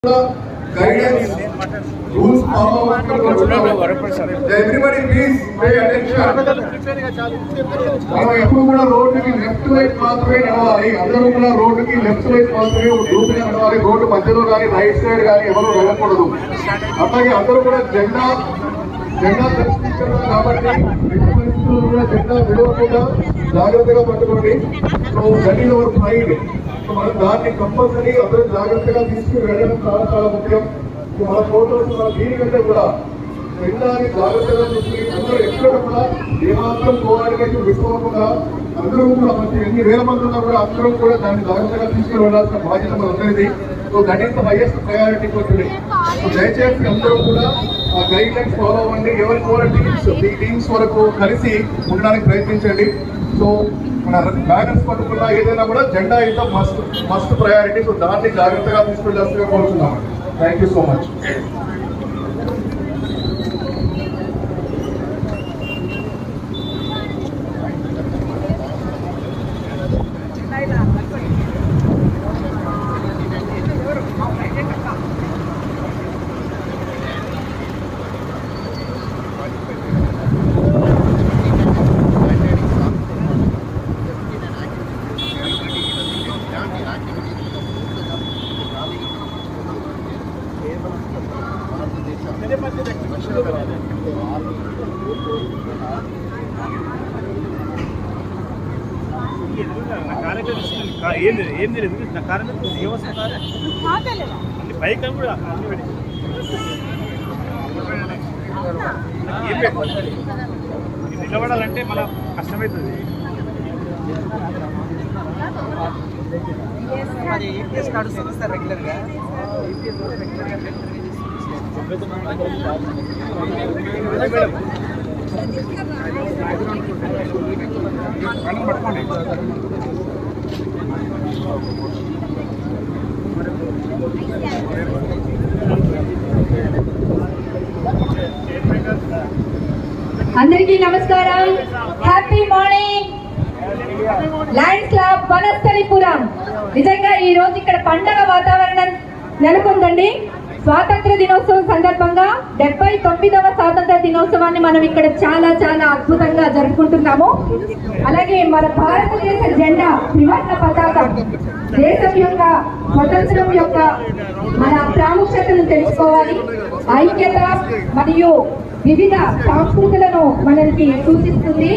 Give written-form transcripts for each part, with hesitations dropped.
guidance, rules follow. Everybody please pay attention. మనం ఎప్పుడు కూడా రోడ్డుకి లెఫ్ట్ వైపు మాత్రమే నడవాలి. అందరూ కూడా రోడ్డుకి లెఫ్ట్ వైపు మాత్రమే దూరంగా నడవాలి. రోడ్డు మధ్యలో కానీ రైట్ సైడ్ కానీ ఎవరు వెళ్ళకూడదు. అట్లాగే అందరూ కూడా జెండా దర్శించారు కాబట్టి కూడా జెండా విడవకుండా జాగ్రత్తగా పట్టుకోండి. So that is our pride. మనం దాన్ని కంపల్సరీ అందరూ జాగ్రత్తగా తీసుకుని వెళ్ళడం చాలా చాలా ముఖ్యం. మన ఫోటోస్ మన దీనికంటే కూడా జెండాని జాగ్రత్తగా తీసుకుని అందరూ ఎక్కడ కూడా ఏమాత్రం కోఆర్డినేషన్ పెట్టుకోకుండా అందరూ కూడా మంచి ఎన్ని వేల మంది ఉన్నా కూడా అందరూ కూడా దాన్ని జాగ్రత్తగా తీసుకుని వెళ్ళాల్సిన బాధ్యత మనందరిది. So that is the highest priority for today. So దయచేసి అందరూ కూడా ఆ గైడ్ లైన్స్ ఫాలో అవ్వండి. ఎవరి టీమ్స్ వరకు కలిసి ఉండడానికి ప్రయత్నించండి. సో మన బ్యానర్స్ పట్టుకున్నా ఏదైనా కూడా జెండా అయితే మస్ట్ ప్రయారిటీ. సో దాన్ని జాగ్రత్తగా తీసుకెళ్ళాల్సిందిగా కోరుతున్నాం. Thank you so much. నిలబడాలంటే మన కష్టమవుతుంది. నడుస్తుంది సార్ రెగ్యులర్గా. పట్టుకోండి. అందరికీ నమస్కారం. Happy morning. Lions Club Vanasthalipuram. నిజంగా ఈ రోజు ఇక్కడ పండగ వాతావరణం నెలకొందండి. స్వాతంత్ర దినోత్సవం సందర్భంగా 79వ స్వాతంత్ర దినోత్సవాన్ని మనం ఇక్కడ చాలా చాలా అద్భుతంగా జరుపుకుంటున్నాము. అలాగే మన భారతదేశ జెండా త్రివర్ణ పతాకం దేశం యొక్క స్వతంత్రం యొక్క మన ప్రాముఖ్యతను తెలుసుకోవాలి. ఐక్యత మరియు వివిధ సంస్కృతులను మనకి సూచిస్తుంది.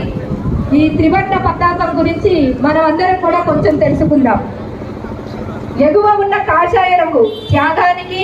ఈ త్రివర్ణ పతాకం గురించి మనం అందరం కూడా కొంచెం తెలుసుకుందాం. ఎగువ ఉన్న కాషాయ రంగు త్యాగానికి